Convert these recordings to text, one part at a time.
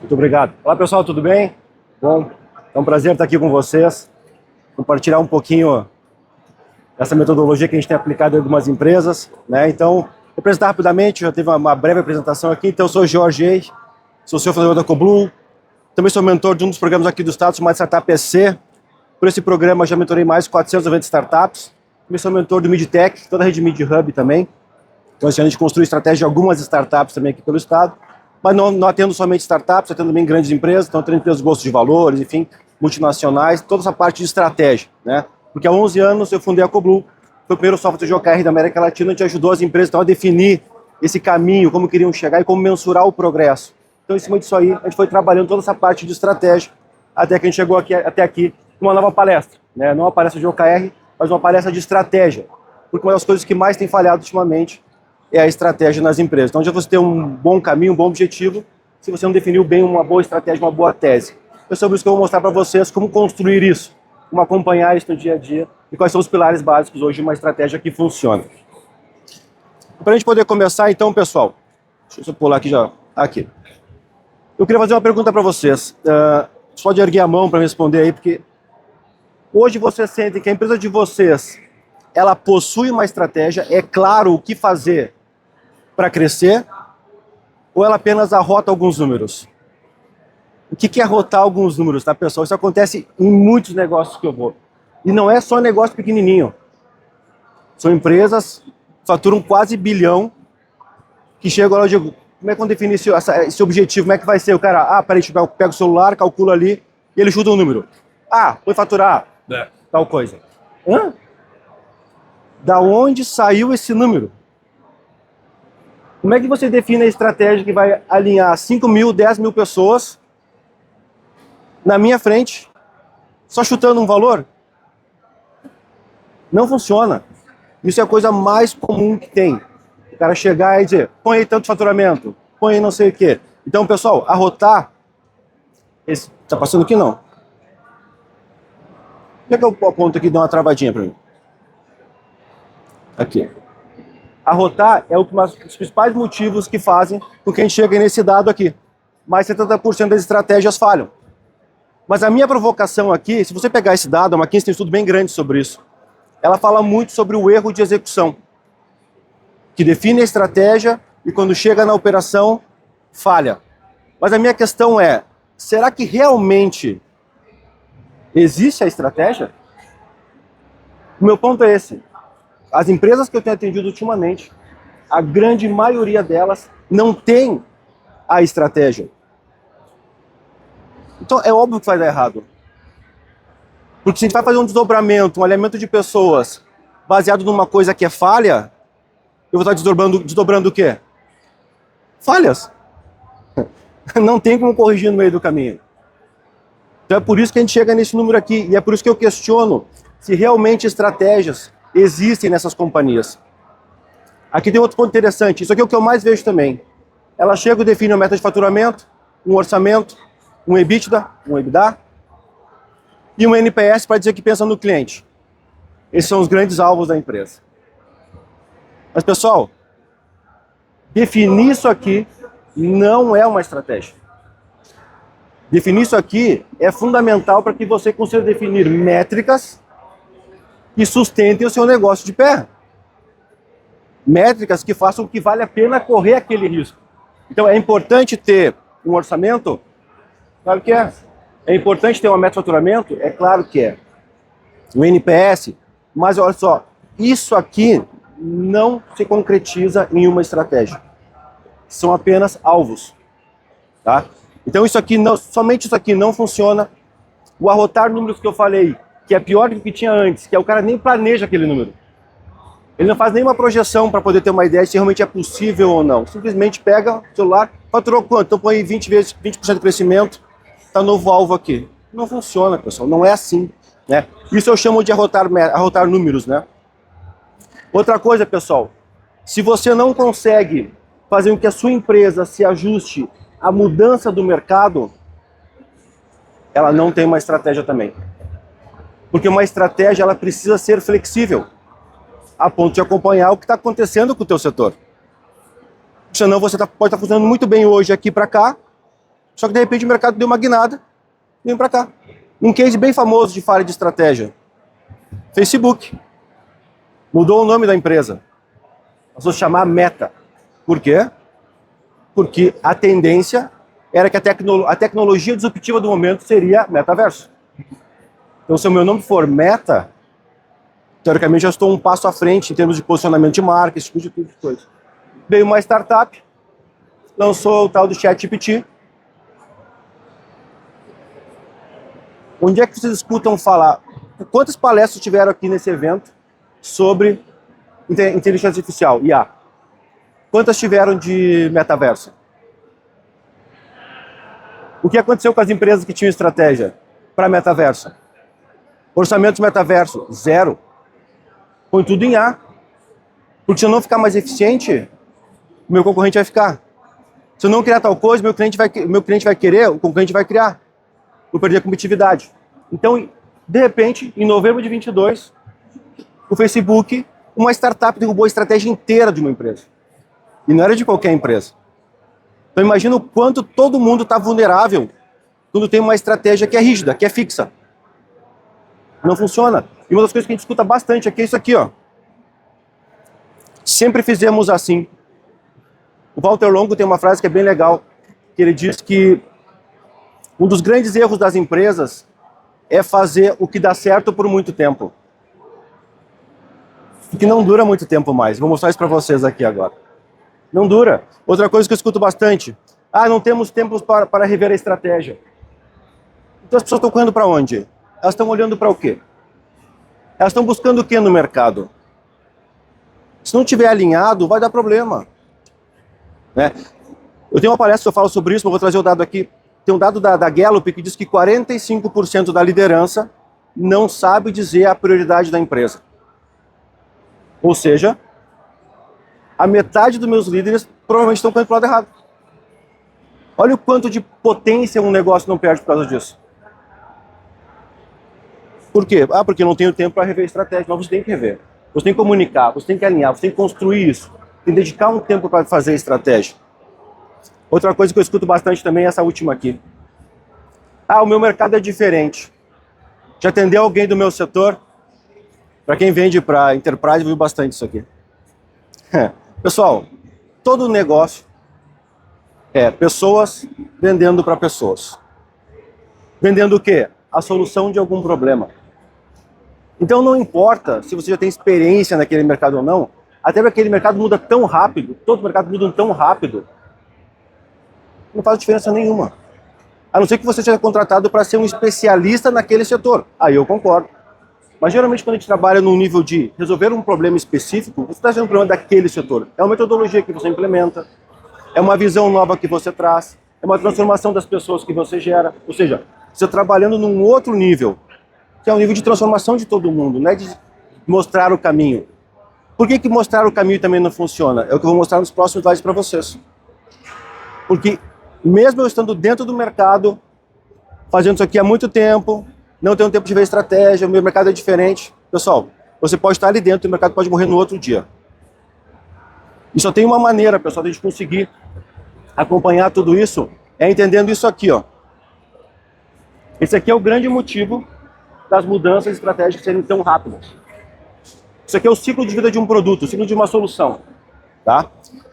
Muito obrigado. Olá pessoal, tudo bem? Bom, é um prazer estar aqui com vocês, compartilhar um pouquinho dessa metodologia que a gente tem aplicado em algumas empresas, né? Então, vou apresentar rapidamente, já teve uma breve apresentação aqui. Então, eu sou o Jorge Eich, sou CEO fundador da Coblue, também sou mentor de um dos programas aqui do Estado chamado Startup EC. Por esse programa, já mentorei mais de 490 startups. Também sou mentor do MidTech, toda a rede MidHub também. Então, assim, a gente construiu estratégia de algumas startups também aqui pelo Estado. Mas não atendo somente startups, atendo também grandes empresas, então atendo empresas de bolsa de valores, enfim, multinacionais, toda essa parte de estratégia, né? Porque há 11 anos eu fundei a Coblue, foi o primeiro software de OKR da América Latina, a gente ajudou as empresas então, a definir esse caminho, como queriam chegar e como mensurar o progresso. Então, em cima disso aí, a gente foi trabalhando toda essa parte de estratégia, até que a gente chegou até aqui, numa nova palestra, né? Não uma palestra de OKR, mas uma palestra de estratégia, porque uma das coisas que mais tem falhado ultimamente é a estratégia nas empresas. Então, já você ter um bom caminho, um bom objetivo, se você não definiu bem uma boa estratégia, uma boa tese. É sobre isso que eu vou mostrar para vocês como construir isso, como acompanhar isso no dia a dia e quais são os pilares básicos hoje de uma estratégia que funciona. Para a gente poder começar, então, pessoal, deixa eu pular aqui já. Aqui. Eu queria fazer uma pergunta para vocês. Você pode erguer a mão para me responder aí, porque hoje vocês sentem que a empresa de vocês ela possui uma estratégia, é claro o que fazer para crescer, ou ela apenas arrota alguns números? O que é arrotar alguns números, tá, pessoal? Isso acontece em muitos negócios que eu vou. E não é só negócio pequenininho. São empresas que faturam quase bilhão, que chegam lá e digo, como é que eu defini esse objetivo? Como é que vai ser? O cara, peraí, eu pego o celular, calculo ali, e ele chuta um número. Foi faturar tal coisa. Hã? Da onde saiu esse número? Como é que você define a estratégia que vai alinhar 5 mil, 10 mil pessoas na minha frente, só chutando um valor? Não funciona. Isso é a coisa mais comum que tem. O cara chegar e dizer, põe aí tanto faturamento, põe aí não sei o quê. Então, pessoal, arrotar... Tá passando aqui, não? Por que eu aponto aqui e dou uma travadinha para mim? Aqui. Arrotar é um dos principais motivos que fazem com que a gente chegue nesse dado aqui. Mais 70% das estratégias falham. Mas a minha provocação aqui, se você pegar esse dado, a McKinsey tem um estudo bem grande sobre isso, ela fala muito sobre o erro de execução, que define a estratégia e quando chega na operação, falha. Mas a minha questão é, será que realmente existe a estratégia? O meu ponto é esse. As empresas que eu tenho atendido ultimamente, a grande maioria delas não tem a estratégia. Então é óbvio que vai dar errado. Porque se a gente vai fazer um desdobramento, um alinhamento de pessoas baseado numa coisa que é falha, eu vou estar desdobrando o quê? Falhas. Não tem como corrigir no meio do caminho. Então é por isso que a gente chega nesse número aqui, e é por isso que eu questiono se realmente estratégias existem nessas companhias. Aqui tem outro ponto interessante, isso aqui é o que eu mais vejo também. Ela chega e define uma meta de faturamento, um orçamento, um EBITDA, um EBITDA, e um NPS para dizer que pensa no cliente. Esses são os grandes alvos da empresa. Mas, pessoal, definir isso aqui não é uma estratégia. Definir isso aqui é fundamental para que você consiga definir métricas que sustentem o seu negócio de pé. Métricas que façam que vale a pena correr aquele risco. Então, é importante ter um orçamento? Claro que é. É importante ter uma meta de faturamento? É claro que é. Um NPS? Mas olha só, isso aqui não se concretiza em uma estratégia. São apenas alvos. Tá? Então, somente isso aqui não funciona. O arrotar números que eu falei, que é pior do que tinha antes, que é o cara nem planeja aquele número. Ele não faz nenhuma projeção para poder ter uma ideia de se realmente é possível ou não. Simplesmente pega o celular, faturou quanto? Então põe 20% de crescimento, está novo alvo aqui. Não funciona, pessoal, não é assim. Né? Isso eu chamo de arrotar números. Né? Outra coisa, pessoal, se você não consegue fazer com que a sua empresa se ajuste à mudança do mercado, ela não tem uma estratégia também. Porque uma estratégia ela precisa ser flexível, a ponto de acompanhar o que está acontecendo com o teu setor. Senão você pode estar funcionando muito bem hoje aqui para cá, Só que de repente o mercado deu uma guinada e veio para cá. Um case bem famoso de falha de estratégia. Facebook. Mudou o nome da empresa. Passou a se chamar Meta. Por quê? Porque a tendência era que a tecnologia disruptiva do momento seria metaverso. Então, se o meu nome for Meta, teoricamente eu estou um passo à frente em termos de posicionamento de marca, esse tipo de coisa. Veio uma startup, lançou o tal do ChatGPT. Onde é que vocês escutam falar? Quantas palestras tiveram aqui nesse evento sobre inteligência artificial, IA? Quantas tiveram de metaverso? O que aconteceu com as empresas que tinham estratégia para metaverso? Orçamento de metaverso, zero. Põe tudo em A. Porque se eu não ficar mais eficiente, o meu concorrente vai ficar. Se eu não criar tal coisa, meu cliente vai querer, o concorrente vai criar. Vou perder a competitividade. Então, de repente, em novembro de 22, o Facebook, uma startup derrubou a estratégia inteira de uma empresa. E não era de qualquer empresa. Então imagina o quanto todo mundo está vulnerável quando tem uma estratégia que é rígida, que é fixa. Não funciona. E uma das coisas que a gente escuta bastante aqui é isso aqui, ó. Sempre fizemos assim. O Walter Longo tem uma frase que é bem legal, que ele diz que um dos grandes erros das empresas é fazer o que dá certo por muito tempo. Que não dura muito tempo mais. Vou mostrar isso para vocês aqui agora. Não dura. Outra coisa que eu escuto bastante. Não temos tempo para rever a estratégia. Então as pessoas estão correndo para onde? Elas estão olhando para o quê? Elas estão buscando o quê no mercado? Se não tiver alinhado, vai dar problema. Né? Eu tenho uma palestra que eu falo sobre isso, mas vou trazer o dado aqui. Tem um dado da Gallup que diz que 45% da liderança não sabe dizer a prioridade da empresa. Ou seja, a metade dos meus líderes provavelmente estão correndo para o lado errado. Olha o quanto de potência um negócio não perde por causa disso. Por quê? Porque eu não tenho tempo para rever a estratégia. Mas você tem que rever. Você tem que comunicar, você tem que alinhar, você tem que construir isso. Tem que dedicar um tempo para fazer a estratégia. Outra coisa que eu escuto bastante também é essa última aqui. O meu mercado é diferente. Já atendeu alguém do meu setor? Para quem vende para enterprise, viu bastante isso aqui. Pessoal, todo negócio é pessoas vendendo para pessoas. Vendendo o quê? A solução de algum problema. Então não importa se você já tem experiência naquele mercado ou não, até porque aquele mercado muda tão rápido, todo mercado muda tão rápido, não faz diferença nenhuma. A não ser que você seja contratado para ser um especialista naquele setor. Aí eu concordo. Mas geralmente quando a gente trabalha num nível de resolver um problema específico, você está resolvendo um problema daquele setor. É uma metodologia que você implementa, é uma visão nova que você traz, é uma transformação das pessoas que você gera. Ou seja, você está trabalhando num outro nível, que é o nível de transformação de todo mundo, não é de mostrar o caminho. Por que mostrar o caminho também não funciona? É o que eu vou mostrar nos próximos slides para vocês. Porque mesmo eu estando dentro do mercado, fazendo isso aqui há muito tempo, não tenho tempo de ver estratégia, o meu mercado é diferente. Pessoal, você pode estar ali dentro e o mercado pode morrer no outro dia. E só tem uma maneira, pessoal, de a gente conseguir acompanhar tudo isso, é entendendo isso aqui, ó. Esse aqui é o grande motivo das mudanças estratégicas serem tão rápidas. Isso aqui é o ciclo de vida de um produto, o ciclo de uma solução. Tá?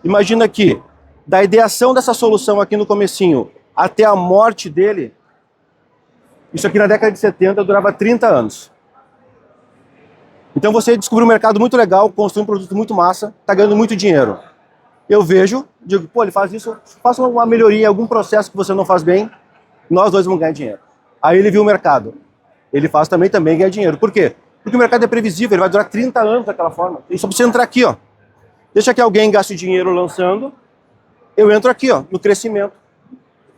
Imagina que, da ideação dessa solução aqui no comecinho até a morte dele, isso aqui na década de 70 durava 30 anos. Então você descobriu um mercado muito legal, construiu um produto muito massa, está ganhando muito dinheiro. Eu vejo, digo, ele faz isso, faça uma melhoria em algum processo que você não faz bem, nós dois vamos ganhar dinheiro. Aí ele viu o mercado. Ele faz também ganha dinheiro. Por quê? Porque o mercado é previsível, ele vai durar 30 anos daquela forma. Ele só precisa entrar aqui, ó. Deixa que alguém gaste dinheiro lançando, eu entro aqui, ó, no crescimento.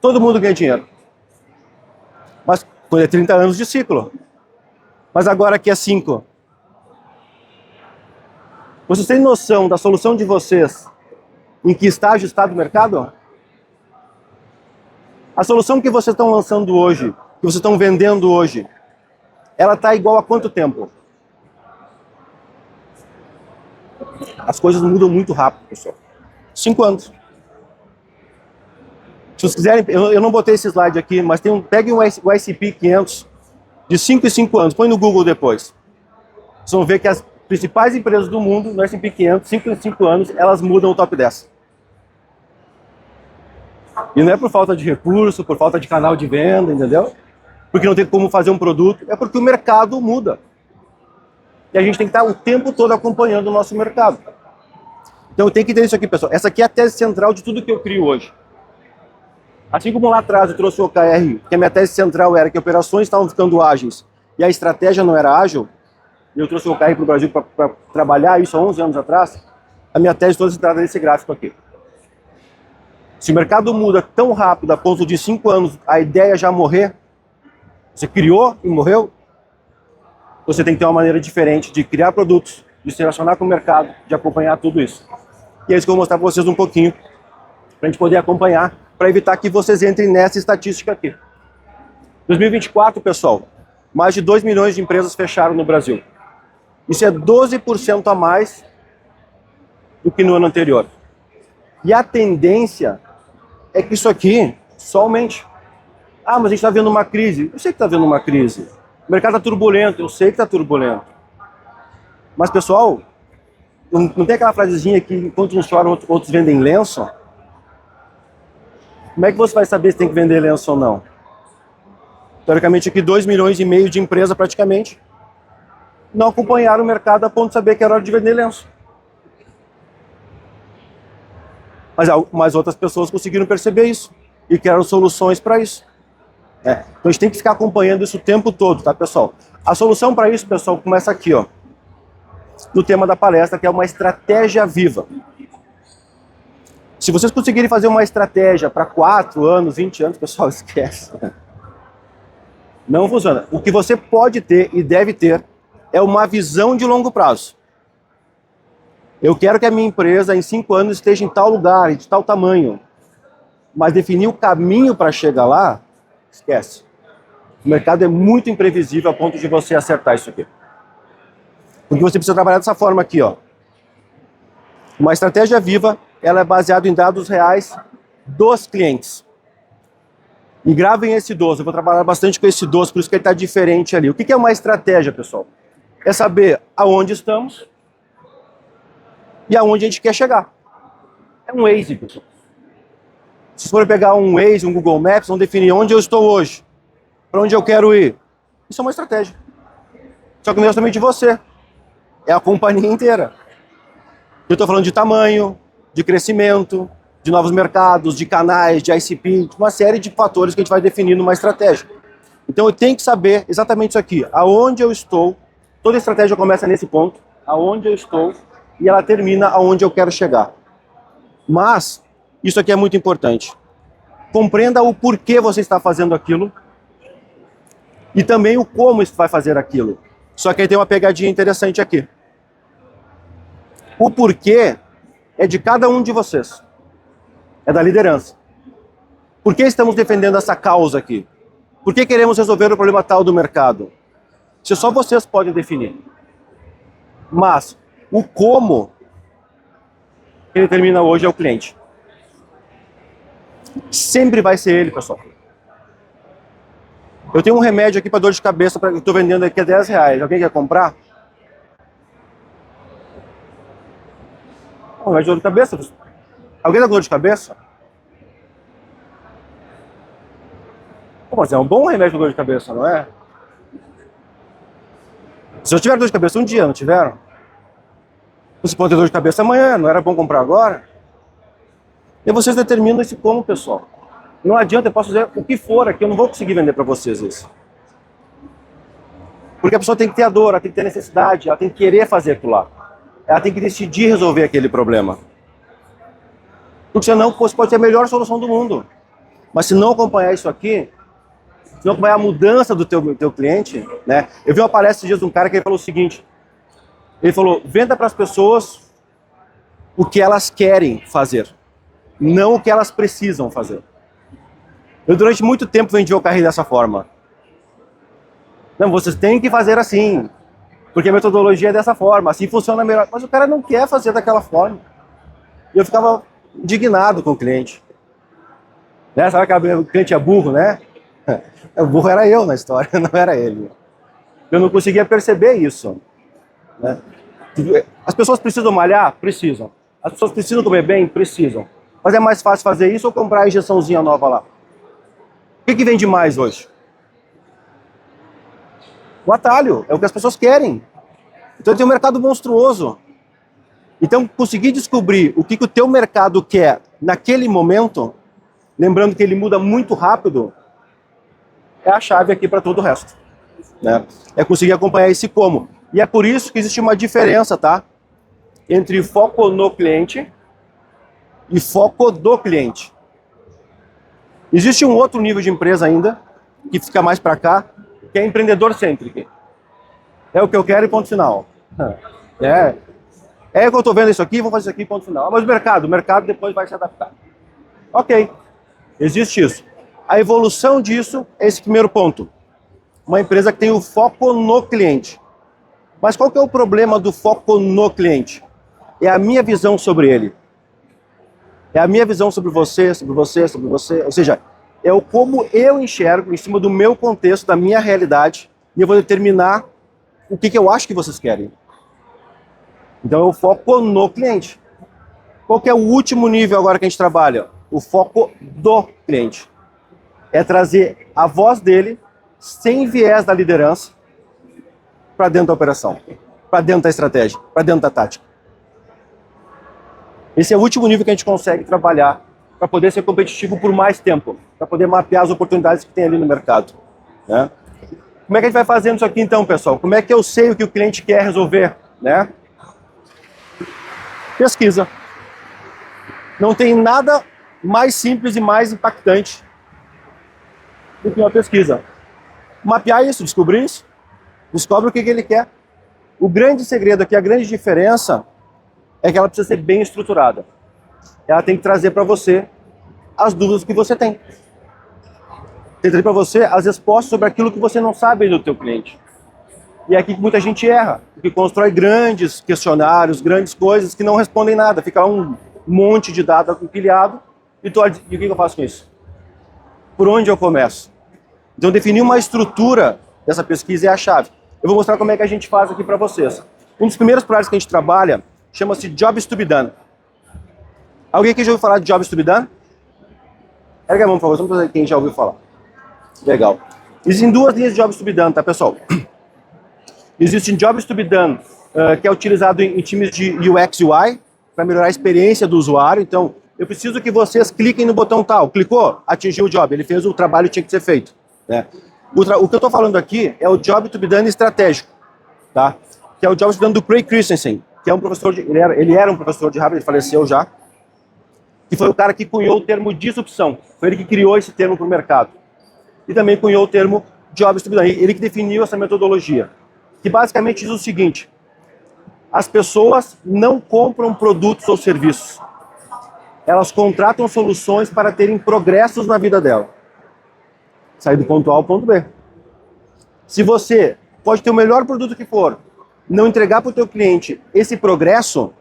Todo mundo ganha dinheiro. Mas quando é 30 anos de ciclo. Mas agora aqui é 5. Vocês têm noção da solução de vocês em que estágio está do mercado? A solução que vocês estão lançando hoje, que vocês estão vendendo hoje, ela está igual a quanto tempo? As coisas mudam muito rápido, pessoal. 5 anos. Se vocês quiserem, eu não botei esse slide aqui, mas peguem o S&P 500 de 5 em 5 anos, põe no Google depois. Vocês vão ver que as principais empresas do mundo, no S&P 500, 5 em 5 anos, elas mudam o top 10. E não é por falta de recurso, por falta de canal de venda, entendeu? Porque não tem como fazer um produto, é porque o mercado muda. E a gente tem que estar o tempo todo acompanhando o nosso mercado. Então tem que entender isso aqui, pessoal. Essa aqui é a tese central de tudo que eu crio hoje. Assim como lá atrás eu trouxe o OKR, que a minha tese central era que operações estavam ficando ágeis e a estratégia não era ágil, e eu trouxe o OKR para o Brasil para trabalhar isso há 11 anos atrás, a minha tese toda se trata desse gráfico aqui. Se o mercado muda tão rápido, a ponto de 5 anos a ideia já morrer, você criou e morreu, você tem que ter uma maneira diferente de criar produtos, de se relacionar com o mercado, de acompanhar tudo isso. E é isso que eu vou mostrar para vocês um pouquinho, para a gente poder acompanhar, para evitar que vocês entrem nessa estatística aqui. 2024, pessoal, mais de 2 milhões de empresas fecharam no Brasil. Isso é 12% a mais do que no ano anterior. E a tendência é que isso aqui só aumente. Ah, mas a gente está vendo uma crise. Eu sei que está vendo uma crise. O mercado está turbulento, eu sei que está turbulento. Mas, pessoal, não tem aquela frasezinha que enquanto uns choram, outros vendem lenço? Como é que você vai saber se tem que vender lenço ou não? Teoricamente, aqui 2,5 milhões de empresas praticamente não acompanharam o mercado a ponto de saber que era hora de vender lenço. Mas outras pessoas conseguiram perceber isso e criaram soluções para isso. Então a gente tem que ficar acompanhando isso o tempo todo, tá, pessoal? A solução para isso, pessoal, começa aqui, ó, no tema da palestra, que é uma estratégia viva. Se vocês conseguirem fazer uma estratégia para 4 anos, 20 anos, pessoal, esquece. Não funciona. O que você pode ter e deve ter é uma visão de longo prazo. Eu quero que a minha empresa em 5 anos esteja em tal lugar, de tal tamanho. Mas definir o caminho para chegar lá, esquece. O mercado é muito imprevisível a ponto de você acertar isso aqui. Porque você precisa trabalhar dessa forma aqui, ó. Uma estratégia viva, ela é baseada em dados reais dos clientes. E gravem esse 12, eu vou trabalhar bastante com esse 12, por isso que ele está diferente ali. O que é uma estratégia, pessoal? É saber aonde estamos e aonde a gente quer chegar. É um Waze, pessoal. Se for pegar um Waze, um Google Maps, vão definir onde eu estou hoje, para onde eu quero ir. Isso é uma estratégia. Só que não é somente você, é a companhia inteira. Eu estou falando de tamanho, de crescimento, de novos mercados, de canais, de ICP, de uma série de fatores que a gente vai definir numa estratégia. Então eu tenho que saber exatamente isso aqui, aonde eu estou. Toda estratégia começa nesse ponto, aonde eu estou, e ela termina aonde eu quero chegar. Mas isso aqui é muito importante. Compreenda o porquê você está fazendo aquilo e também o como você vai fazer aquilo. Só que aí tem uma pegadinha interessante aqui. O porquê é de cada um de vocês. É da liderança. Por que estamos defendendo essa causa aqui? Por que queremos resolver o problema tal do mercado? Isso só vocês podem definir. Mas o como que determina hoje é o cliente. Sempre vai ser ele, pessoal. Eu tenho um remédio aqui para dor de cabeça, que eu estou vendendo aqui a R$10. Alguém quer comprar? Um remédio de dor de cabeça, pessoal. Alguém tá com dor de cabeça? Pô, mas é um bom remédio para dor de cabeça, não é? Se eu tiver dor de cabeça um dia, não tiveram? Você pode ter dor de cabeça amanhã, não era bom comprar agora? E vocês determinam esse como, pessoal. Não adianta, eu posso fazer o que for aqui, eu não vou conseguir vender para vocês isso. Porque a pessoa tem que ter a dor, ela tem que ter necessidade, ela tem que querer fazer aquilo lá. Ela tem que decidir resolver aquele problema. Porque senão você pode ter a melhor solução do mundo. Mas se não acompanhar isso aqui, se não acompanhar a mudança do teu cliente, né? Eu vi uma palestra esses dias de um cara que ele falou o seguinte. Ele falou, venda para as pessoas o que elas querem fazer, não o que elas precisam fazer. Eu durante muito tempo vendi o carro dessa forma. Não, vocês têm que fazer assim, porque a metodologia é dessa forma, assim funciona melhor. Mas o cara não quer fazer daquela forma. E eu ficava indignado com o cliente. Né? Sabe que o cliente é burro, né? O burro era eu na história, não era ele. Eu não conseguia perceber isso. Né? As pessoas precisam malhar? Precisam. As pessoas precisam comer bem? Precisam. Mas é mais fácil fazer isso ou comprar a injeçãozinha nova lá? O que vende mais hoje? O atalho. É o que as pessoas querem. Então tem um mercado monstruoso. Então, conseguir descobrir o que o teu mercado quer naquele momento, lembrando que ele muda muito rápido, é a chave aqui para todo o resto. Né? É conseguir acompanhar esse como. E é por isso que existe uma diferença, tá? Entre foco no cliente e foco do cliente. Existe um outro nível de empresa ainda, que fica mais para cá, que é empreendedor cêntrico. É o que eu quero e ponto final. É que eu estou vendo isso aqui, vou fazer isso aqui, ponto final. Mas o mercado depois vai se adaptar. Ok, existe isso. A evolução disso é esse primeiro ponto. Uma empresa que tem o foco no cliente. Mas qual que é o problema do foco no cliente? É a minha visão sobre ele. É a minha visão sobre você, sobre você, sobre você. Ou seja, é o como eu enxergo em cima do meu contexto, da minha realidade, e eu vou determinar o que eu acho que vocês querem. Então eu foco no cliente. Qual que é o último nível agora que a gente trabalha? O foco do cliente. É trazer a voz dele, sem viés da liderança, para dentro da operação, para dentro da estratégia, para dentro da tática. Esse é o último nível que a gente consegue trabalhar para poder ser competitivo por mais tempo, para poder mapear as oportunidades que tem ali no mercado. Né? Como é que a gente vai fazendo isso aqui então, pessoal? Como é que eu sei o que o cliente quer resolver? Né? Pesquisa. Não tem nada mais simples e mais impactante do que uma pesquisa. Mapear isso, descobrir isso, descobre o que ele quer. O grande segredo aqui, a grande diferença, é que ela precisa ser bem estruturada. Ela tem que trazer para você as dúvidas que você tem. Tem que trazer para você as respostas sobre aquilo que você não sabe do teu cliente. E é aqui que muita gente erra, porque constrói grandes questionários, grandes coisas que não respondem nada. Fica lá um monte de dados empilhado e o que eu faço com isso? Por onde eu começo? Então, definir uma estrutura dessa pesquisa é a chave. Eu vou mostrar como é que a gente faz aqui para vocês. Um dos primeiros projetos que a gente trabalha chama-se Jobs to be Done. Alguém aqui já ouviu falar de Jobs to be Done? Erga a mão, por favor, vamos fazer quem já ouviu falar. Legal. Existem duas linhas de Jobs to be Done, tá, pessoal? Existe Jobs to be Done, que é utilizado em times de UX e UI, para melhorar a experiência do usuário. Então, eu preciso que vocês cliquem no botão tal. Clicou, atingiu o job. Ele fez o trabalho que tinha que ser feito. Né? O que eu estou falando aqui é o Job to be Done estratégico. Tá? Que é o Job to be Done do Craig Christensen, que é um professor, ele era um professor de Harvard, ele faleceu já, que foi o cara que cunhou o termo disrupção. Foi ele que criou esse termo para o mercado. E também cunhou o termo Jobs to be Done. Ele que definiu essa metodologia. Que basicamente diz o seguinte: as pessoas não compram produtos ou serviços. Elas contratam soluções para terem progressos na vida dela. Sair do ponto A ao ponto B. Se você pode ter o melhor produto que for, não entregar para o teu cliente esse progresso,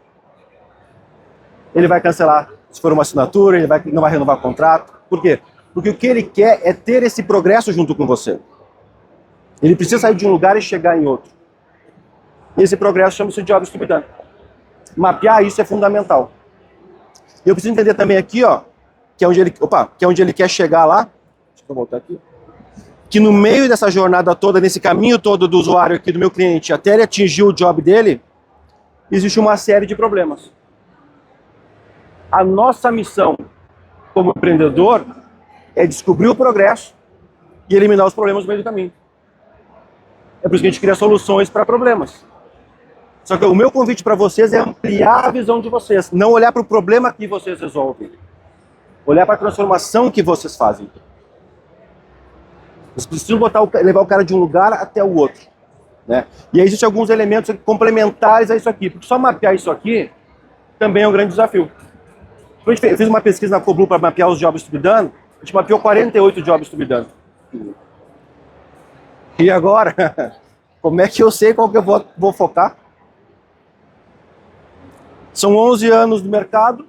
ele vai cancelar. Se for uma assinatura, ele não vai renovar o contrato. Por quê? Porque o que ele quer é ter esse progresso junto com você. Ele precisa sair de um lugar e chegar em outro. E esse progresso chama-se Jobs to be Done. Mapear isso é fundamental. E eu preciso entender também aqui, ó, que é onde ele quer chegar lá. Deixa eu voltar aqui. Que no meio dessa jornada toda, nesse caminho todo do usuário aqui, do meu cliente, até ele atingir o job dele, existe uma série de problemas. A nossa missão como empreendedor é descobrir o progresso e eliminar os problemas no meio do caminho. É por isso que a gente cria soluções para problemas. Só que o meu convite para vocês é ampliar a visão de vocês, não olhar para o problema que vocês resolvem, olhar para a transformação que vocês fazem. Vocês precisam levar o cara de um lugar até o outro. Né? E aí existem alguns elementos complementares a isso aqui, porque só mapear isso aqui também é um grande desafio. A gente fez uma pesquisa na Coblu para mapear os Jobs to be Done, a gente mapeou 48 Jobs to be Done. E agora, como é que eu sei qual que eu vou focar? São 11 anos no mercado,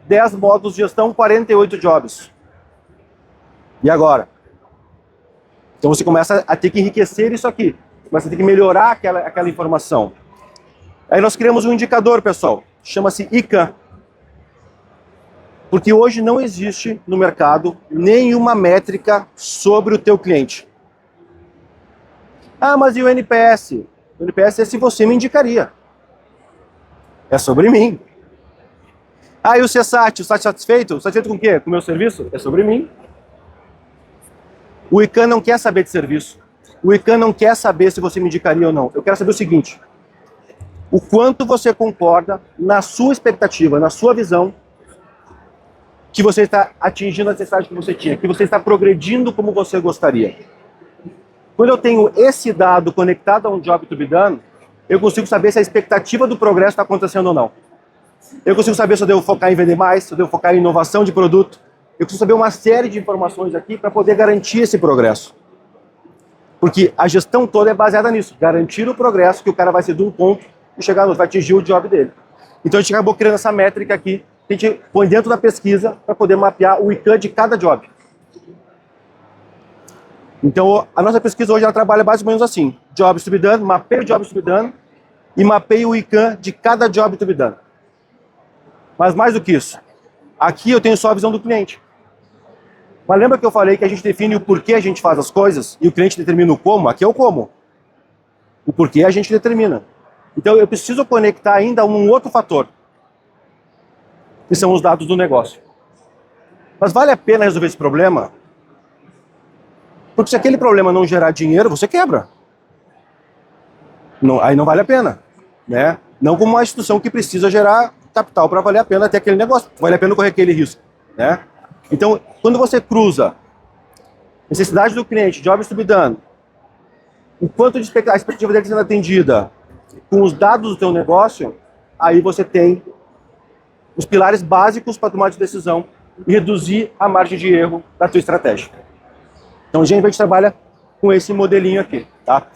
10 módulos de gestão, 48 jobs. E agora? Então você começa a ter que enriquecer isso aqui. Começa a ter que melhorar aquela informação. Aí nós criamos um indicador, pessoal. Chama-se ICANN. Porque hoje não existe no mercado nenhuma métrica sobre o teu cliente. Ah, mas e o NPS? O NPS é se você me indicaria. É sobre mim. Ah, e o CSAT? O SAT satisfeito? Satisfeito com o quê? Com o meu serviço? É sobre mim. O ICANN não quer saber de serviço. O ICANN não quer saber se você me indicaria ou não. Eu quero saber o seguinte: o quanto você concorda na sua expectativa, na sua visão, que você está atingindo a necessidade que você tinha, que você está progredindo como você gostaria. Quando eu tenho esse dado conectado a um job to be done, eu consigo saber se a expectativa do progresso está acontecendo ou não. Eu consigo saber se eu devo focar em vender mais, se eu devo focar em inovação de produto. Eu consigo saber uma série de informações aqui para poder garantir esse progresso. Porque a gestão toda é baseada nisso, garantir o progresso, que o cara vai ser de um ponto e chegar no outro, vai atingir o job dele. Então a gente acabou criando essa métrica aqui, que a gente põe dentro da pesquisa para poder mapear o ICANN de cada job. Então a nossa pesquisa hoje ela trabalha mais ou menos assim: jobs to be done, mapeio o jobs to be done e mapeio o ICANN de cada job to be done. Mas mais do que isso, aqui eu tenho só a visão do cliente. Mas lembra que eu falei que a gente define o porquê a gente faz as coisas e o cliente determina o como? Aqui é o como. O porquê a gente determina. Então eu preciso conectar ainda um outro fator, que são os dados do negócio. Mas vale a pena resolver esse problema? Porque se aquele problema não gerar dinheiro, você quebra. Não, aí não vale a pena, né? Não como uma instituição que precisa gerar capital para valer a pena ter aquele negócio. Vale a pena correr aquele risco, né? Então, quando você cruza necessidade do cliente, jobs to be done, o quanto de a expectativa dele sendo atendida, com os dados do teu negócio, aí você tem os pilares básicos para tomar de decisão e reduzir a margem de erro da tua estratégia. Então, a gente trabalha com esse modelinho aqui, tá?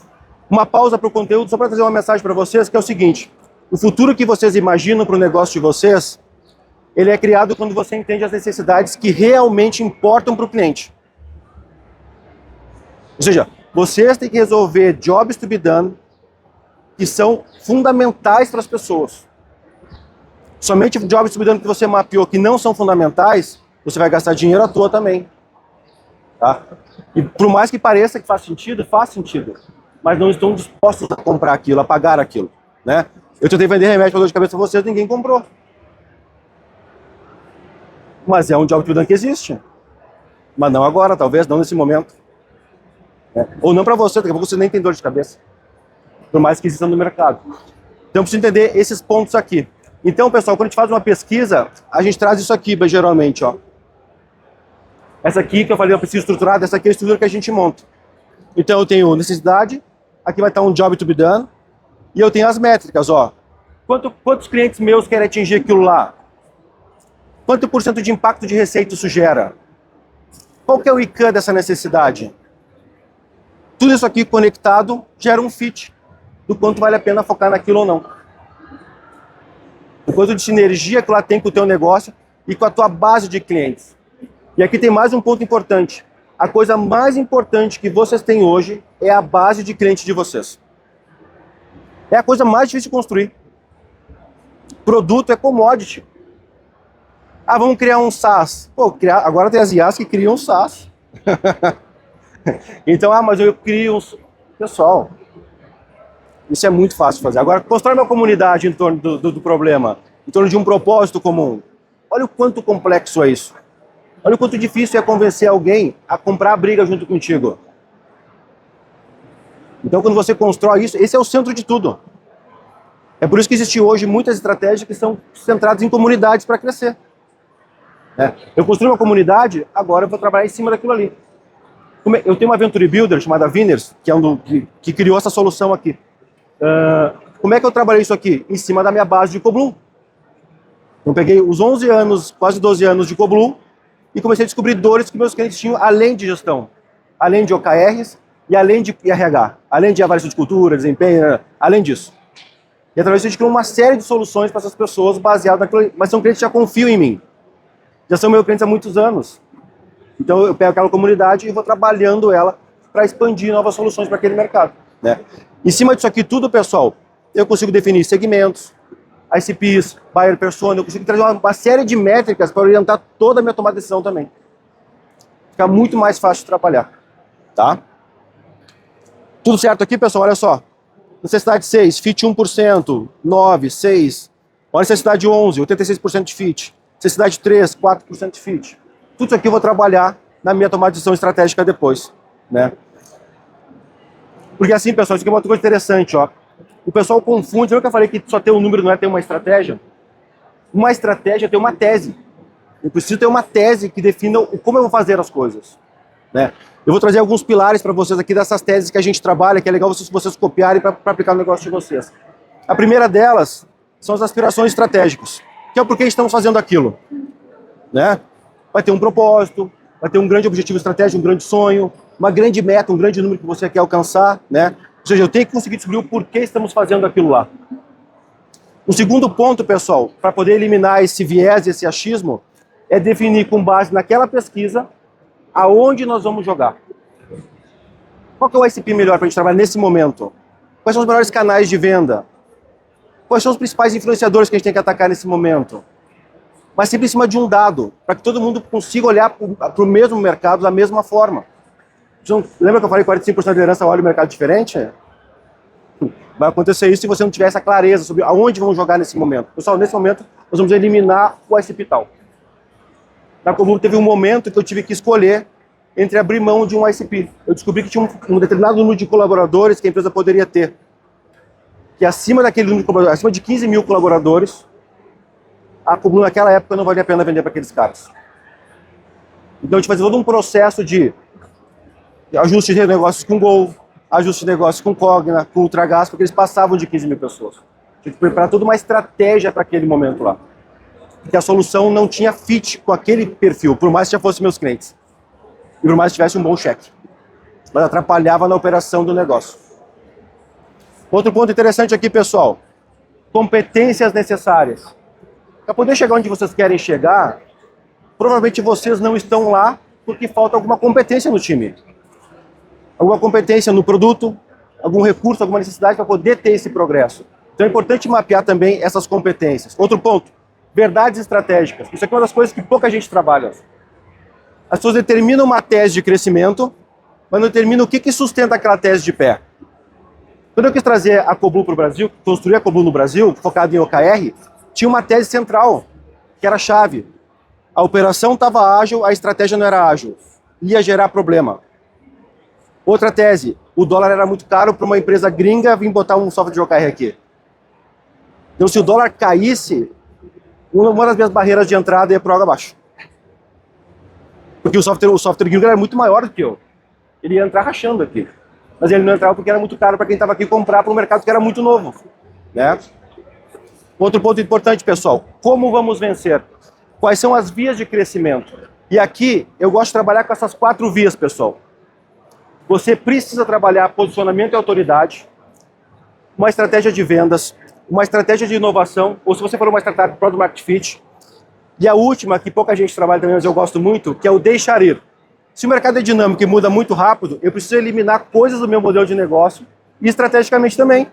Uma pausa para o conteúdo, só para trazer uma mensagem para vocês, que é o seguinte: o futuro que vocês imaginam para o negócio de vocês, ele é criado quando você entende as necessidades que realmente importam para o cliente. Ou seja, vocês têm que resolver jobs to be done que são fundamentais para as pessoas. Somente jobs to be done que você mapeou que não são fundamentais, você vai gastar dinheiro à toa também. Tá? E por mais que pareça que faz sentido, mas não estão dispostos a comprar aquilo, a pagar aquilo, né? Eu tentei vender remédio para dor de cabeça para vocês, ninguém comprou. Mas é um job to be done que existe. Mas não agora, talvez, não nesse momento. Ou não para você, daqui a pouco você nem tem dor de cabeça. Por mais que exista no mercado. Então, eu preciso entender esses pontos aqui. Então, pessoal, quando a gente faz uma pesquisa, a gente traz isso aqui, geralmente, ó. Essa aqui que eu falei, eu preciso estruturar, essa aqui é a estrutura que a gente monta. Então, eu tenho necessidade, aqui vai estar um job to be done, e eu tenho as métricas, ó. Quantos clientes meus querem atingir aquilo lá? Quanto por cento de impacto de receita isso gera? Qual que é o ICANN dessa necessidade? Tudo isso aqui conectado gera um fit do quanto vale a pena focar naquilo ou não. O quanto de sinergia que lá tem com o teu negócio e com a tua base de clientes. E aqui tem mais um ponto importante. A coisa mais importante que vocês têm hoje é a base de cliente de vocês. É a coisa mais difícil de construir. Produto é commodity. Ah, vamos criar um SaaS. Pô, agora tem as IAs que criam um SaaS. Então, mas eu crio um... Pessoal, isso é muito fácil de fazer. Agora, constrói uma comunidade em torno do problema, em torno de um propósito comum. Olha o quanto complexo é isso. Olha o quanto difícil é convencer alguém a comprar a briga junto contigo. Então, quando você constrói isso, esse é o centro de tudo. É por isso que existem hoje muitas estratégias que são centradas em comunidades para crescer. Eu construí uma comunidade, agora eu vou trabalhar em cima daquilo ali. Eu tenho uma Venture Builder chamada Winners, que é que criou essa solução aqui. Como é que eu trabalhei isso aqui? Em cima da minha base de Coblu. Eu peguei os 11 anos, quase 12 anos de Coblu e comecei a descobrir dores que meus clientes tinham, além de gestão, além de OKRs e além de RH, além de avaliação de cultura, desempenho, além disso. E através disso a gente criou uma série de soluções para essas pessoas baseadas naquilo, mas são clientes que já confiam em mim. Já são meus clientes há muitos anos. Então eu pego aquela comunidade e vou trabalhando ela para expandir novas soluções para aquele mercado, né? Em cima disso aqui tudo, pessoal, eu consigo definir segmentos, ICPs, buyer persona, eu consigo trazer uma série de métricas para orientar toda a minha tomada de decisão também. Fica muito mais fácil de trabalhar, tá? Tudo certo aqui, pessoal? Olha só. Necessidade 6, fit 1%, 9, 6. Olha a necessidade 11, 86% de fit. Necessidade 3, 4% de fit. Tudo isso aqui eu vou trabalhar na minha tomada de decisão estratégica depois, né? Porque assim, pessoal, isso aqui é uma outra coisa interessante, ó. O pessoal confunde, lembra que eu falei que só ter um número não é ter uma estratégia? Uma estratégia é ter uma tese. Eu preciso ter uma tese que defina como eu vou fazer as coisas, né? Eu vou trazer alguns pilares para vocês aqui dessas teses que a gente trabalha, que é legal vocês copiarem para aplicar no negócio de vocês. A primeira delas são as aspirações estratégicas, que é o porquê estamos fazendo aquilo, né? Vai ter um propósito, vai ter um grande objetivo estratégico, um grande sonho, uma grande meta, um grande número que você quer alcançar, né? Ou seja, eu tenho que conseguir descobrir o porquê estamos fazendo aquilo lá. O segundo ponto, pessoal, para poder eliminar esse viés, esse achismo, é definir com base naquela pesquisa aonde nós vamos jogar. Qual que é o ICP melhor para a gente trabalhar nesse momento? Quais são os melhores canais de venda? Quais são os principais influenciadores que a gente tem que atacar nesse momento? Mas sempre em cima de um dado, para que todo mundo consiga olhar para o mesmo mercado da mesma forma. Lembra que eu falei que 45% da liderança olha o mercado diferente? Vai acontecer isso se você não tiver essa clareza sobre aonde vamos jogar nesse momento. Pessoal, nesse momento, nós vamos eliminar o ICP tal. Na Comum teve um momento que eu tive que escolher entre abrir mão de um ICP. Eu descobri que tinha um determinado número de colaboradores que a empresa poderia ter. Que acima daquele número de colaboradores, acima de 15 mil colaboradores, a Comum naquela época não valia a pena vender para aqueles caras. Então a gente fazia todo um processo de ajuste de negócios com Gol, ajuste de negócios com Cogna, com Ultragás, porque eles passavam de 15 mil pessoas. Tinha que preparar toda uma estratégia para aquele momento lá. Porque a solução não tinha fit com aquele perfil, por mais que já fossem meus clientes. E por mais que tivesse um bom cheque. Mas atrapalhava na operação do negócio. Outro ponto interessante aqui, pessoal. Competências necessárias. Para poder chegar onde vocês querem chegar, provavelmente vocês não estão lá porque falta alguma competência no time. Alguma competência no produto, algum recurso, alguma necessidade para poder ter esse progresso. Então é importante mapear também essas competências. Outro ponto, verdades estratégicas. Isso aqui é uma das coisas que pouca gente trabalha. As pessoas determinam uma tese de crescimento, mas não determinam o que sustenta aquela tese de pé. Quando eu quis trazer a Coblu para o Brasil, construir a Coblu no Brasil, focado em OKR, tinha uma tese central, que era a chave. A operação estava ágil, a estratégia não era ágil. Ia gerar problema. Outra tese, o dólar era muito caro para uma empresa gringa vir botar um software de OKR aqui. Então, se o dólar caísse, uma das minhas barreiras de entrada ia para água abaixo. Porque o software gringo era muito maior do que eu. Ele ia entrar rachando aqui. Mas ele não entrava porque era muito caro para quem estava aqui comprar para um mercado que era muito novo, né? Outro ponto importante, pessoal. Como vamos vencer? Quais são as vias de crescimento? E aqui, eu gosto de trabalhar com essas 4 vias, pessoal. Você precisa trabalhar posicionamento e autoridade, uma estratégia de vendas, uma estratégia de inovação, ou se você for uma startup, Product Market Fit. E a última, que pouca gente trabalha também, mas eu gosto muito, que é o deixar ir. Se o mercado é dinâmico e muda muito rápido, eu preciso eliminar coisas do meu modelo de negócio e estrategicamente também.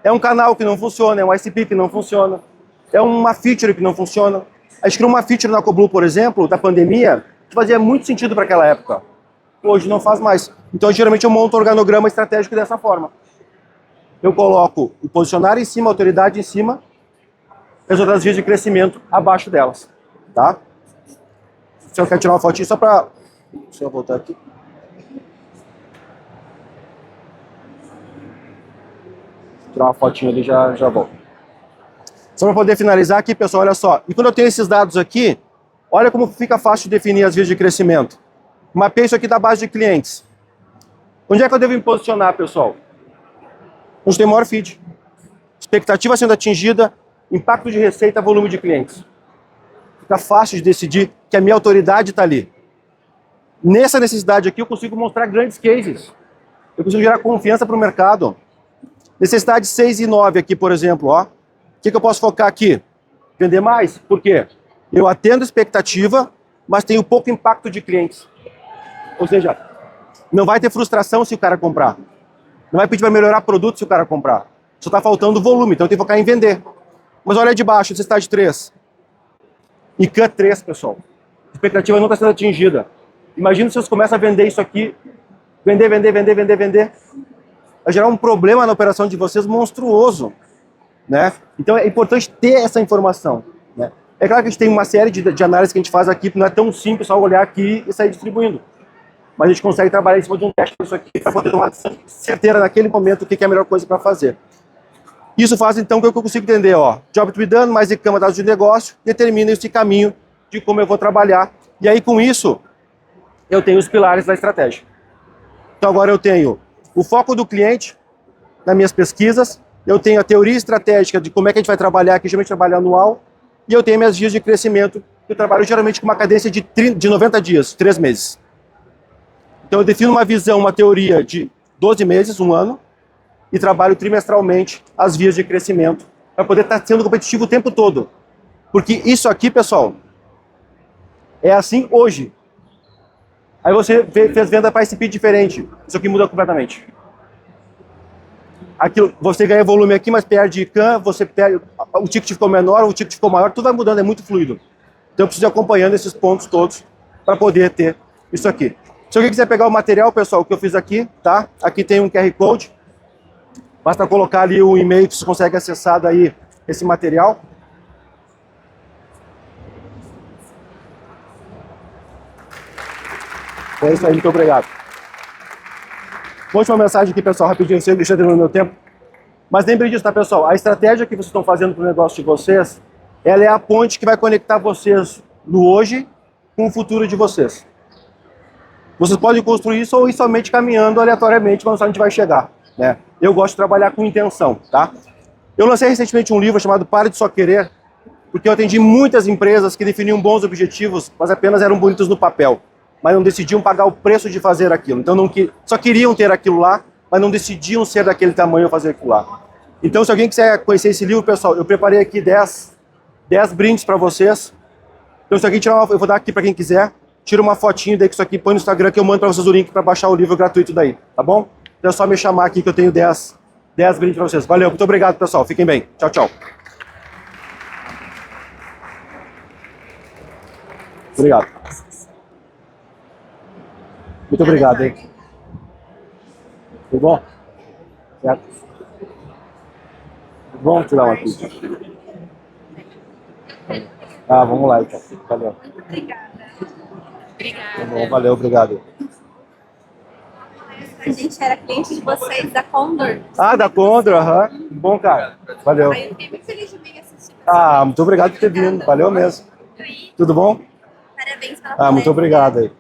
É um canal que não funciona, é um ICP que não funciona, é uma feature que não funciona. A gente criou uma feature na Coblu, por exemplo, da pandemia, que fazia muito sentido para aquela época. Hoje não faz mais. Então, geralmente, eu monto um organograma estratégico dessa forma. Eu coloco o posicionar em cima, a autoridade em cima, as outras vias de crescimento abaixo delas. Tá? Se eu quero tirar uma fotinha só para... Deixa eu voltar aqui. Tirar uma fotinha ali e já volto. Só para poder finalizar aqui, pessoal, olha só. E quando eu tenho esses dados aqui, olha como fica fácil de definir as vias de crescimento. Mapeei isso aqui da base de clientes. Onde é que eu devo me posicionar, pessoal? Onde tem maior feed. Expectativa sendo atingida, impacto de receita, volume de clientes. Fica fácil de decidir que a minha autoridade está ali. Nessa necessidade aqui eu consigo mostrar grandes cases. Eu consigo gerar confiança para o mercado. Necessidade 6 e 9 aqui, por exemplo. Ó. O que eu posso focar aqui? Vender mais? Por quê? Eu atendo a expectativa mas tenho pouco impacto de clientes. Ou seja, não vai ter frustração se o cara comprar. Não vai pedir para melhorar produto se o cara comprar. Só está faltando volume, então tem que focar em vender. Mas olha de baixo, você está de 3. E cut 3, pessoal. A expectativa não está sendo atingida. Imagina se vocês começam a vender isso aqui. Vender. Vai gerar um problema na operação de vocês monstruoso. Né? Então é importante ter essa informação. Né? É claro que a gente tem uma série de análises que a gente faz aqui, não é tão simples só olhar aqui e sair distribuindo. Mas a gente consegue trabalhar em cima de um teste disso aqui para poder tomar certeira naquele momento o que é a melhor coisa para fazer. Isso faz então que eu consigo entender, ó, job to be done, mais ICAMA, dados de negócio, determina esse caminho de como eu vou trabalhar. E aí com isso, eu tenho os pilares da estratégia. Então agora eu tenho o foco do cliente nas minhas pesquisas, eu tenho a teoria estratégica de como é que a gente vai trabalhar, que geralmente trabalho anual, e eu tenho minhas dias de crescimento, que eu trabalho geralmente com uma cadência de 90 dias, 3 meses. Então eu defino uma visão, uma teoria de 12 meses, um ano, e trabalho trimestralmente as vias de crescimento, para poder estar sendo competitivo o tempo todo. Porque isso aqui, pessoal, é assim hoje. Aí você fez venda para ICP diferente, isso aqui muda completamente. Aquilo, você ganha volume aqui, mas perde ICAM, você perde, o ticket ficou menor, o ticket ficou maior, tudo vai mudando, é muito fluido. Então eu preciso ir acompanhando esses pontos todos para poder ter isso aqui. Se alguém quiser pegar o material, pessoal, que eu fiz aqui, tá? Aqui tem um QR Code. Basta colocar ali o e-mail que você consegue acessar daí esse material. É isso aí, muito obrigado. Última mensagem aqui, pessoal, rapidinho, sem deixar de no meu tempo. Mas lembre disso, tá, pessoal? A estratégia que vocês estão fazendo para o negócio de vocês, ela é a ponte que vai conectar vocês no hoje com o futuro de vocês. Vocês podem construir isso ou ir somente caminhando aleatoriamente, mas a gente vai chegar. Né? Eu gosto de trabalhar com intenção, tá? Eu lancei recentemente um livro chamado Pare de Só Querer, porque eu atendi muitas empresas que definiam bons objetivos, mas apenas eram bonitos no papel, mas não decidiam pagar o preço de fazer aquilo. Então só queriam ter aquilo lá, mas não decidiam ser daquele tamanho ou fazer aquilo lá. Então se alguém quiser conhecer esse livro, pessoal, eu preparei aqui 10 brindes para vocês. Então se alguém tirar uma, eu vou dar aqui para quem quiser, tira uma fotinho daí que isso aqui põe no Instagram que eu mando para vocês o link para baixar o livro gratuito daí, tá bom? Então é só me chamar aqui que eu tenho 10 brindes para vocês. Valeu, muito obrigado, pessoal. Fiquem bem. Tchau, tchau. Obrigado. Muito obrigado, hein? Tudo bom? Certo? Tudo bom? Tirar uma aqui. Ah, vamos lá, então. Valeu. Obrigada. Tá bom, valeu, obrigado. A gente era cliente de vocês, da Condor. Ah, da Condor, aham. Bom, cara. Valeu. Aí eu fiquei muito feliz de vir assistir. Ah, muito obrigado por ter vindo. Valeu mesmo. Tudo bom? Parabéns pela Ah, muito palestra. obrigado aí.